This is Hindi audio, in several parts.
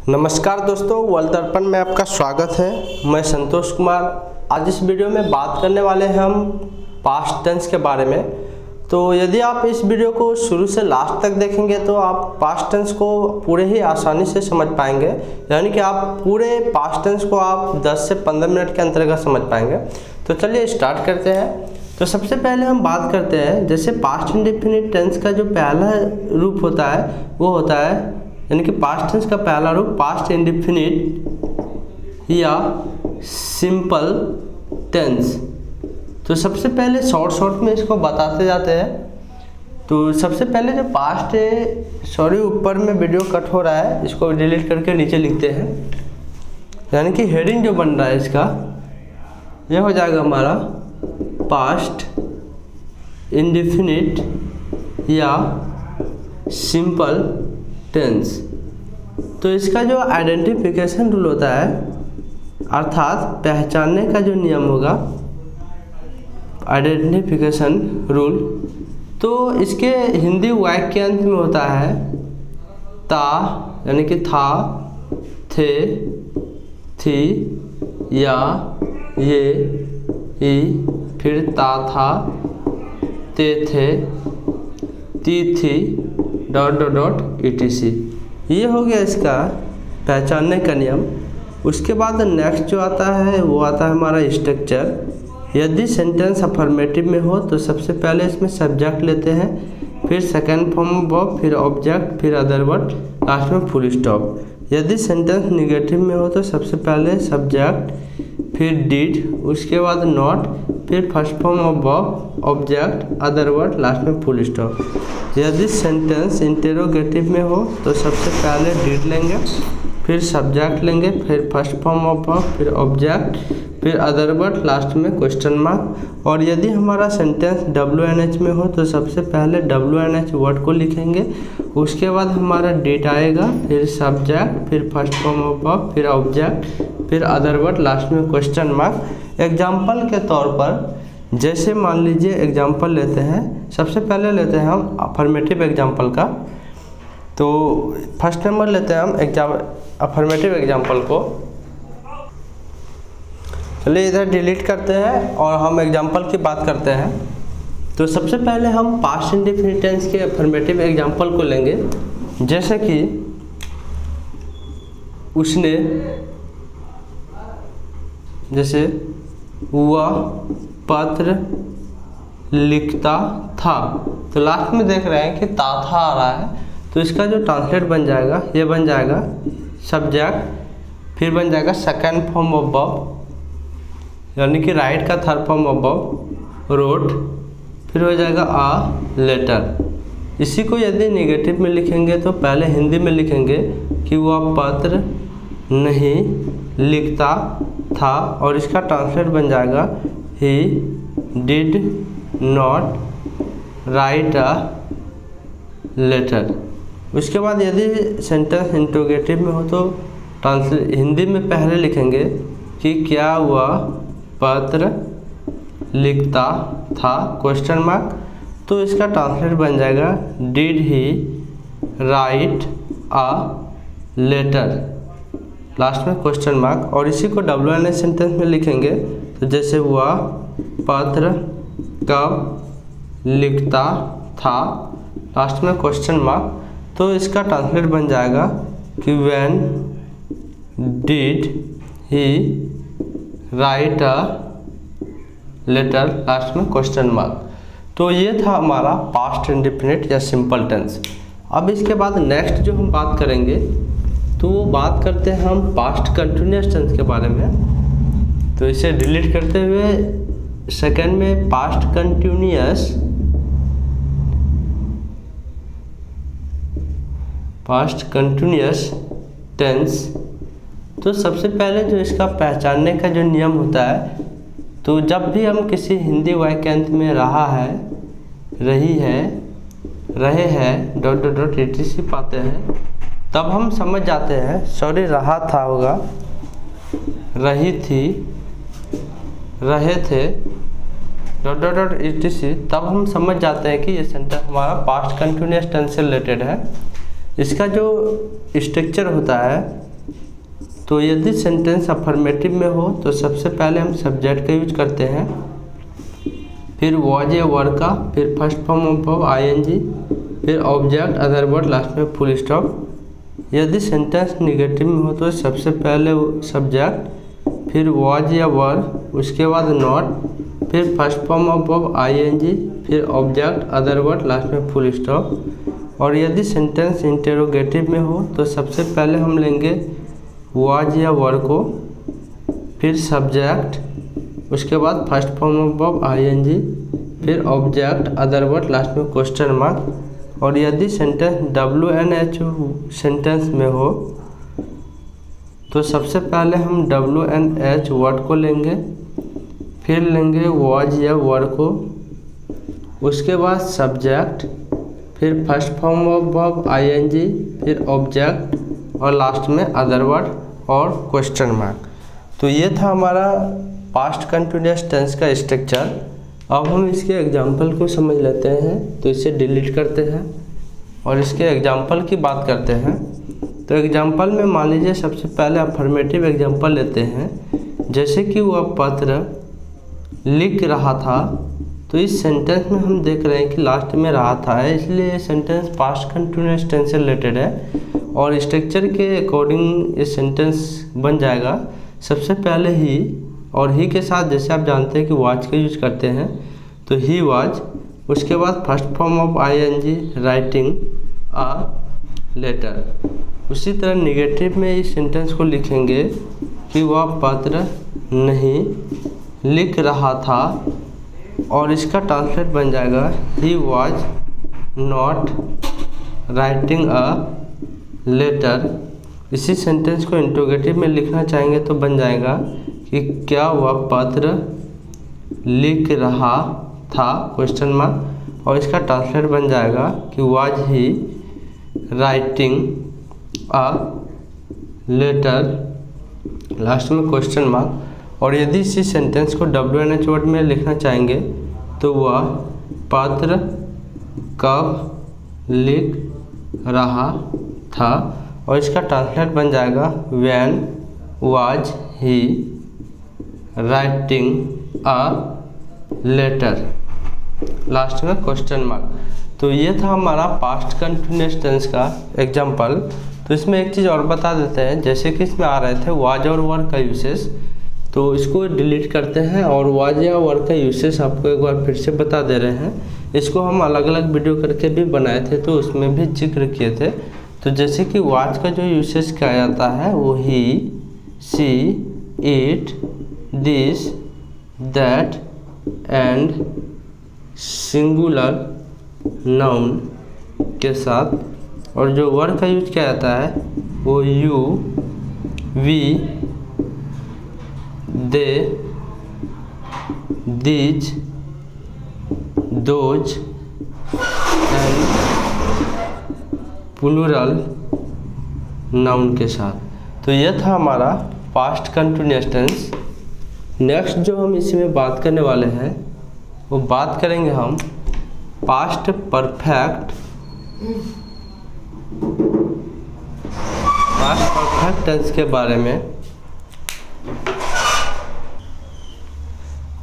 नमस्कार दोस्तों, वर्ल्ड दर्पण में आपका स्वागत है। मैं संतोष कुमार। आज इस वीडियो में बात करने वाले हैं हम पास्ट टेंस के बारे में। तो यदि आप इस वीडियो को शुरू से लास्ट तक देखेंगे तो आप पास्ट टेंस को पूरे ही आसानी से समझ पाएंगे, यानी कि आप पूरे पास्ट टेंस को आप 10 से 15 मिनट के अंतर्गत समझ पाएंगे। तो चलिए स्टार्ट करते हैं। तो सबसे पहले हम बात करते हैं, जैसे पास्ट इंडेफिनिट टेंस का जो पहला रूप होता है वो होता है, यानी कि पास्ट टेंस का पहला रूप पास्ट इंडेफिनिट या सिंपल टेंस। तो सबसे पहले शॉर्ट में इसको बताते जाते हैं। तो सबसे पहले जो पास्ट है, ऊपर में वीडियो कट हो रहा है, इसको डिलीट करके नीचे लिखते हैं, यानी कि हेडिंग जो बन रहा है इसका यह हो जाएगा हमारा पास्ट इंडेफिनिट या सिंपल टेंस। तो इसका जो आइडेंटिफिकेशन रूल होता है, अर्थात पहचानने का जो नियम होगा, आइडेंटिफिकेशन रूल, तो इसके हिंदी वाक्यांश में होता है ता, यानी कि था, थे, थी, या, ये, ई, फिर ता, था, ते, थे, ती, थी, etc। ये हो गया इसका पहचानने का नियम। उसके बाद नेक्स्ट जो आता है वो आता है हमारा स्ट्रक्चर। यदि सेंटेंस अफर्मेटिव में हो तो सबसे पहले इसमें सब्जेक्ट लेते हैं, फिर सेकेंड फॉर्म वर्ब, फिर ऑब्जेक्ट, फिर अदर वर्ड, लास्ट में फुल स्टॉप। यदि सेंटेंस निगेटिव में हो तो सबसे पहले सब्जेक्ट, फिर डिड, उसके बाद नॉट, फिर first form of verb, object, other word, last में फुल स्टॉप। यदि सेंटेंस इंटेरोगेटिव में हो तो सबसे पहले डिड लेंगे, फिर सब्जेक्ट लेंगे, फिर फर्स्ट फॉर्म ऑफ वर्ब, फिर ऑब्जेक्ट, फिर अदर वर्ड, लास्ट में क्वेश्चन मार्क। और यदि हमारा सेंटेंस WNH में हो तो सबसे पहले WNH वर्ड को लिखेंगे, उसके बाद हमारा डिड आएगा, फिर सब्जेक्ट, फिर फर्स्ट फॉर्म ऑफ वर्ब, फिर ऑब्जेक्ट, फिर अदर वर्ड, लास्ट में क्वेश्चन मार्क। एग्जाम्पल के तौर पर जैसे मान लीजिए एग्जाम्पल लेते हैं, सबसे पहले लेते हैं हम अफर्मेटिव एग्जाम्पल का। तो फर्स्ट नंबर लेते हैं हम अफर्मेटिव एग्जाम्पल को। चलिए इधर डिलीट करते हैं और हम एग्जाम्पल की बात करते हैं। तो सबसे पहले हम पास्ट इंडेफिनिट टेंस के अफर्मेटिव एग्जाम्पल को लेंगे, जैसे कि उसने, जैसे वह पत्र लिखता था। तो लास्ट में देख रहे हैं कि ता था आ रहा है, तो इसका जो ट्रांसलेट बन जाएगा, ये बन जाएगा सब्जेक्ट, फिर बन जाएगा सेकंड फॉर्म ऑफ वर्ब, यानी कि राइट का third form of verb, wrote, फिर हो जाएगा आ लेटर। इसी को यदि नेगेटिव में लिखेंगे तो पहले हिंदी में लिखेंगे कि वह पत्र नहीं लिखता था, और इसका ट्रांसलेट बन जाएगा he did not write a letter. उसके बाद यदि सेंटेंस इंट्रोगेटिव में हो तो हिंदी में पहले लिखेंगे कि क्या वह पत्र लिखता था, क्वेश्चन मार्क, तो इसका ट्रांसलेट बन जाएगा did he write a letter, last में क्वेश्चन मार्क। और इसी को WNH सेंटेंस में लिखेंगे, तो जैसे वह पत्र कब लिखता था, लास्ट में क्वेश्चन मार्क, तो इसका ट्रांसलेट बन जाएगा कि when did he write a letter, last में क्वेश्चन मार्क। तो ये था हमारा पास्ट इंडेफिनिट या सिंपल टेंस। अब इसके बाद नेक्स्ट जो हम बात करेंगे तो वो बात करते हैं हम पास्ट कंटिन्यूअस टेंस के बारे में। तो इसे डिलीट करते हुए सेकंड में पास्ट कंटिन्यूअस टेंस। तो सबसे पहले जो इसका पहचानने का जो नियम होता है, तो जब भी हम किसी हिंदी वाक्यांश में रहा है, रही है, रहे हैं etc पाते हैं, तब हम समझ जाते हैं, रहा था होगा, रही थी, रहे थे etc, तब हम समझ जाते हैं कि ये सेंटेंस हमारा पास्ट कंटिन्यूअस टेंस से रिलेटेड है। इसका जो स्ट्रक्चर होता है तो यदि सेंटेंस अफर्मेटिव में हो तो सबसे पहले हम सब्जेक्ट का यूज करते हैं, फिर वॉज या वर का, फिर first form of verb ING, फिर ऑब्जेक्ट अदर वर्ड, लास्ट में फुल स्टॉप। यदि सेंटेंस निगेटिव में हो तो सबसे पहले सब्जेक्ट, फिर वॉज या वर, उसके बाद नॉट, फिर first form of verb ING, फिर ऑब्जेक्ट अदर वर्ड, लास्ट में फुल स्टॉप। और यदि सेंटेंस इंटेरोगेटिव में हो तो सबसे पहले हम लेंगे वॉज या वर को, फिर सब्जेक्ट, उसके बाद first form of verb ING, फिर ऑब्जेक्ट अदर वर्ड, लास्ट में क्वेश्चन मार्क। और यदि सेंटेंस WNH सेंटेंस में हो तो सबसे पहले हम WNH वर्ड को लेंगे, फिर लेंगे वॉज या वर को, उसके बाद सब्जेक्ट, फिर first form of verb ING, फिर ऑब्जेक्ट और लास्ट में अदर वर्ड और क्वेश्चन मार्क। तो ये था हमारा पास्ट कंटिन्यूअस टेंस का स्ट्रक्चर। अब हम इसके एग्जाम्पल को समझ लेते हैं। तो इसे डिलीट करते हैं और इसके एग्जाम्पल की बात करते हैं। तो एग्जाम्पल में मान लीजिए सबसे पहले अफर्मेटिव एग्जाम्पल लेते हैं, जैसे कि वह पत्र लिख रहा था। तो इस सेंटेंस में हम देख रहे हैं कि लास्ट में रहा था है, इसलिए ये सेंटेंस पास्ट कंटिन्यूअस टेंस से रिलेटेड है और स्ट्रक्चर के अकॉर्डिंग ये सेंटेंस बन जाएगा। सबसे पहले ही, और ही के साथ जैसे आप जानते हैं कि वॉच का यूज करते हैं, तो ही वॉच, उसके बाद first form of ING, writing a letter. उसी तरह निगेटिव में इस सेंटेंस को लिखेंगे कि वह पत्र नहीं लिख रहा था और इसका ट्रांसलेट बन जाएगा he was not writing a letter. इसी सेंटेंस को इंट्रोगेटिव में लिखना चाहेंगे तो बन जाएगा कि क्या वह पत्र लिख रहा था, क्वेश्चन मार्क, और इसका ट्रांसलेट बन जाएगा कि was he writing a letter, last में क्वेश्चन मार्क। और यदि इसी सेंटेंस को WNH वर्ड में लिखना चाहेंगे तो वह पत्र कब लिख रहा था और इसका ट्रांसलेट बन जाएगा when was he writing a letter, last में क्वेश्चन मार्क। तो ये था हमारा पास्ट कंटिन्यूअस टेंस का एग्जाम्पल। तो इसमें एक चीज़ और बता देते हैं, जैसे कि इसमें आ रहे थे वाज और वर का यूसेस, तो इसको डिलीट करते हैं और वाज या वर का यूसेस आपको एक बार फिर से बता दे रहे हैं। इसको हम अलग अलग वीडियो करके भी बनाए थे तो उसमें भी जिक्र किए थे। तो जैसे कि वाज का जो यूसेस किया जाता है वो he, she, it, this, that and singular noun के साथ। और जो वर का यूज किया जाता है वो you, we, they, these, those and plural noun के साथ। तो यह था हमारा पास्ट कंटिन्यूअस टेंस। नेक्स्ट जो हम इसमें बात करने वाले हैं वो बात करेंगे हम पास्ट परफेक्ट टेंस के बारे में।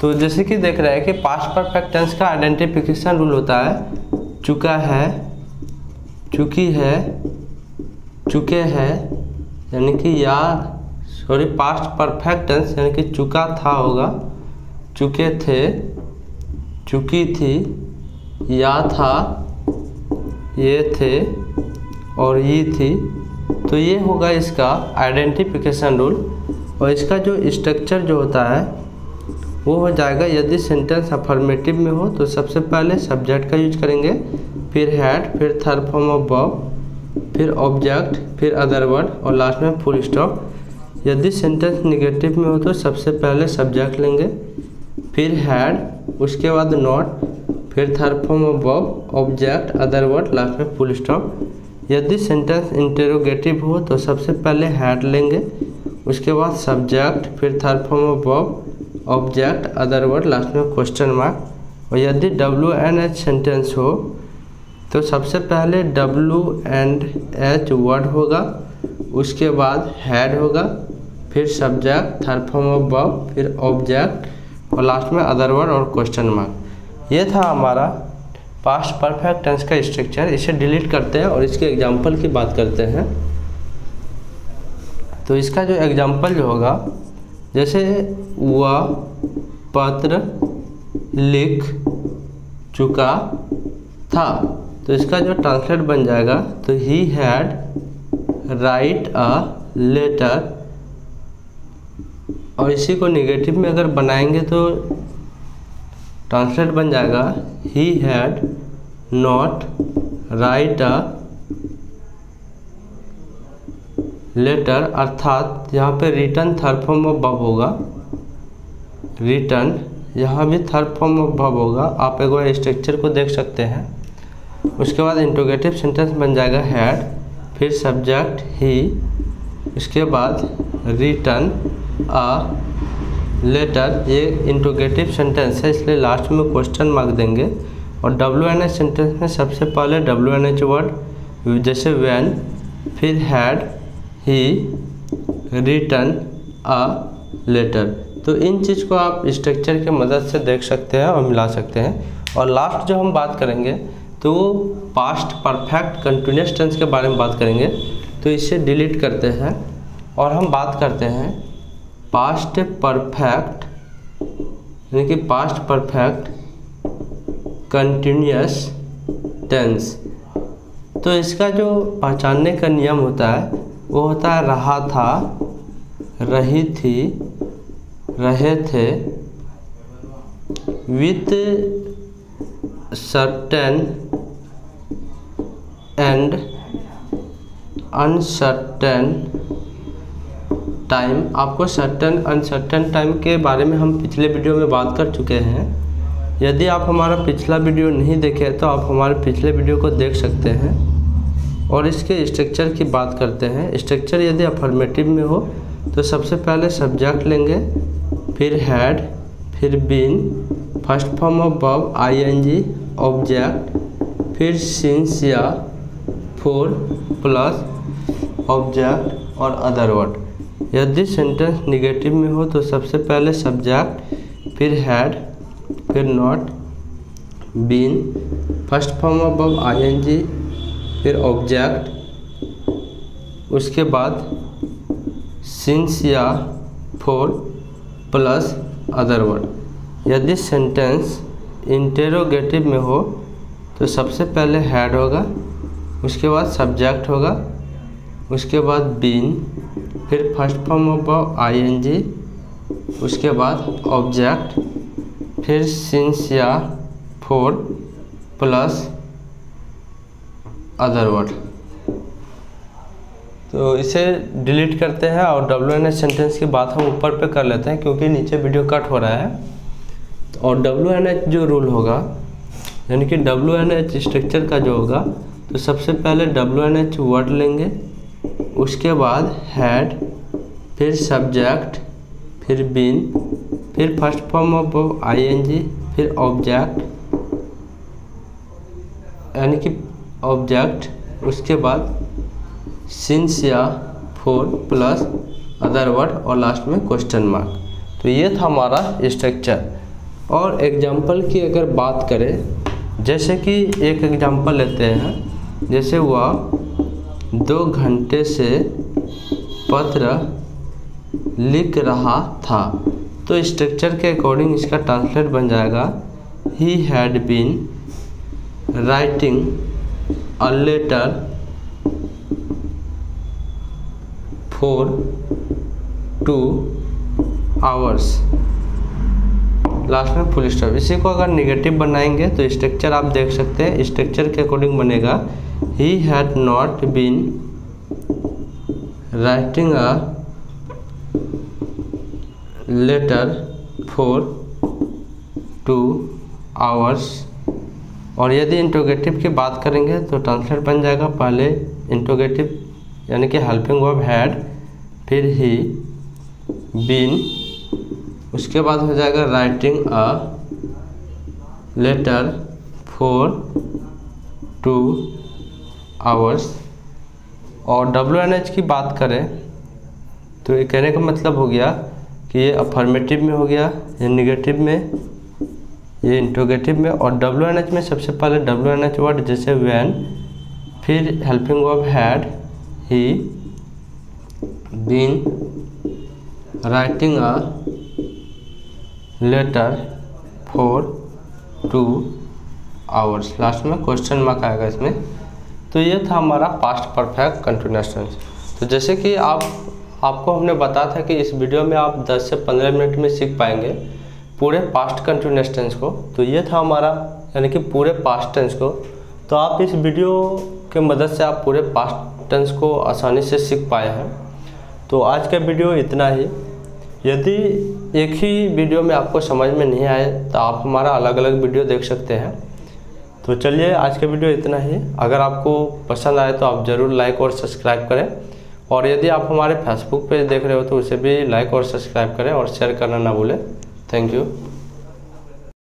तो जैसे कि देख रहे हैं कि पास्ट परफेक्ट टेंस का आइडेंटिफिकेशन रूल होता है चुका है, चुकी है, चुके हैं, यानी कि या पास्ट परफेक्ट टेंस यानी कि चुका था होगा, चुके थे, चुकी थी, या था, ये थे और ये थी। तो ये होगा इसका आइडेंटिफिकेशन रूल। और इसका जो स्ट्रक्चर जो होता है वो हो जाएगा, यदि सेंटेंस अफर्मेटिव में हो तो सबसे पहले सब्जेक्ट का यूज करेंगे, फिर हैड, फिर थर्ड फॉर्म ऑफ वर्ब, फिर ऑब्जेक्ट, फिर अदर वर्ड और लास्ट में फुल स्टॉप। यदि सेंटेंस निगेटिव में हो तो सबसे पहले सब्जेक्ट लेंगे, फिर हैड, उसके बाद नॉट, फिर third form of verb, object, other word, last में फुल स्टॉप। यदि सेंटेंस इंटेरोगेटिव हो तो सबसे पहले हैड लेंगे, उसके बाद सब्जेक्ट, फिर third form of verb, object, other word, last में क्वेश्चन मार्क। और यदि WNH सेंटेंस हो तो सबसे पहले WNH वर्ड होगा, उसके बाद हैड होगा, फिर subject, third form of verb, फिर ऑब्जेक्ट और लास्ट में अदर वर्ड और क्वेश्चन मार्क। ये था हमारा पास्ट परफेक्ट टेंस का स्ट्रक्चर। इसे डिलीट करते हैं और इसके एग्जाम्पल की बात करते हैं। तो इसका जो एग्जाम्पल जो होगा, जैसे वह पत्र लिख चुका था, तो इसका जो ट्रांसलेट बन जाएगा तो he had write a letter, और इसी को नेगेटिव में अगर बनाएंगे तो ट्रांसलेट बन जाएगा he had not write a letter, अर्थात यहाँ पे written third form of verb होगा, रिटर्न यहाँ भी थर्ड फॉर्म ऑफ वर्ब होगा। आप एक बार स्ट्रक्चर को देख सकते हैं। उसके बाद इंट्रोगेटिव सेंटेंस बन जाएगा हैड, फिर सब्जेक्ट ही, उसके बाद रिटर्न अ लेटर। ये इंट्रोगेटिव सेंटेंस है इसलिए लास्ट में क्वेश्चन मार्क देंगे। और WNH सेंटेंस में सबसे पहले WNH वर्ड जैसे व्हेन, फिर had, he, written a letter. तो इन चीज़ को आप स्ट्रक्चर की मदद से देख सकते हैं और मिला सकते हैं। और लास्ट जो हम बात करेंगे तो पास्ट परफेक्ट कंटिन्यूअस टेंस के बारे में बात करेंगे। तो इसे डिलीट करते हैं और हम बात करते हैं पास्ट परफेक्ट, यानी कि पास्ट परफेक्ट कंटिन्यूअस टेंस। तो इसका जो पहचानने का नियम होता है वो होता है रहा था, रही थी, रहे थे, with certain and uncertain time. आपको सर्टेन अनसर्टेन टाइम के बारे में हम पिछले वीडियो में बात कर चुके हैं। यदि आप हमारा पिछला वीडियो नहीं देखे तो आप हमारे पिछले वीडियो को देख सकते हैं। और इसके स्ट्रक्चर की बात करते हैं। स्ट्रक्चर यदि अफर्मेटिव में हो तो सबसे पहले सब्जेक्ट लेंगे, फिर हैड, फिर been, first form of verb ING, object, फिर सिंस या फॉर प्लस ऑब्जेक्ट और अदर वर्ड। यदि सेंटेंस निगेटिव में हो तो सबसे पहले सब्जेक्ट, फिर हैड, फिर not, been, first form of verb ING, फिर ऑब्जेक्ट, उसके बाद सिंस या फॉर प्लस अदर वर्ड। यदि सेंटेंस इंटेरोगेटिव में हो तो सबसे पहले हैड होगा, उसके बाद सब्जेक्ट होगा, उसके बाद बीन, फिर first form of verb ING, उसके बाद ऑब्जेक्ट, फिर सिंस या फॉर प्लस अदर वर्ड। तो इसे डिलीट करते हैं और WNH सेंटेंस की बात हम ऊपर पे कर लेते हैं क्योंकि नीचे वीडियो कट हो रहा है। और WNH जो रूल होगा, यानी कि WNH स्ट्रक्चर का जो होगा, तो सबसे पहले WNH वर्ड लेंगे, उसके बाद हैड, फिर सब्जेक्ट, फिर बीन, फिर फर्स्ट फॉर्म ऑफ ING, फिर ऑब्जेक्ट, यानी कि ऑब्जेक्ट, उसके बाद सिंस या फॉर प्लस अदर वर्ड और लास्ट में क्वेश्चन मार्क। तो ये था हमारा स्ट्रक्चर। और एग्जाम्पल की अगर बात करें, जैसे कि एक एग्जाम्पल लेते हैं, जैसे वह 2 घंटे से पत्र लिख रहा था। तो स्ट्रक्चर के अकॉर्डिंग इसका ट्रांसलेट बन जाएगा he had been writing a letter for 2 hours, last में फुल स्टॉप। इसी को अगर निगेटिव बनाएंगे तो स्ट्रक्चर आप देख सकते हैं। स्ट्रक्चर के अकॉर्डिंग बनेगा he had not been writing a letter for 2 hours. और यदि इंट्रोगेटिव की बात करेंगे तो ट्रांसलेट बन जाएगा पहले इंट्रोगेटिव यानी कि हेल्पिंग वर्ब हैड, फिर ही, बीन, उसके बाद हो जाएगा writing a letter for 2 hours. और WNH की बात करें तो ये कहने का मतलब हो गया कि ये अफर्मेटिव में हो गया, ये निगेटिव में, ये इंट्रोगेटिव में। और WNH में सबसे पहले WNH वर्ड जैसे व्हेन, फिर helping verb had, he been writing a letter for 2 hours, last में क्वेश्चन मार्क आएगा इसमें। तो ये था हमारा पास्ट परफेक्ट कंटिन्यूअस टेंस। तो जैसे कि आपको हमने बताया था कि इस वीडियो में आप 10 से 15 मिनट में सीख पाएंगे पूरे पास्ट कंटिन्यूअस टेंस को। तो ये था हमारा यानी कि पूरे पास्ट टेंस को। तो आप इस वीडियो के मदद से आप पूरे पास्ट टेंस को आसानी से सीख पाए हैं। तो आज का वीडियो इतना ही। यदि एक ही वीडियो में आपको समझ में नहीं आए तो आप हमारा अलग अलग वीडियो देख सकते हैं। तो चलिए आज का वीडियो इतना ही। अगर आपको पसंद आए तो आप ज़रूर लाइक और सब्सक्राइब करें, और यदि आप हमारे फेसबुक पेज देख रहे हो तो उसे भी लाइक और सब्सक्राइब करें और शेयर करना ना भूलें। Thank you.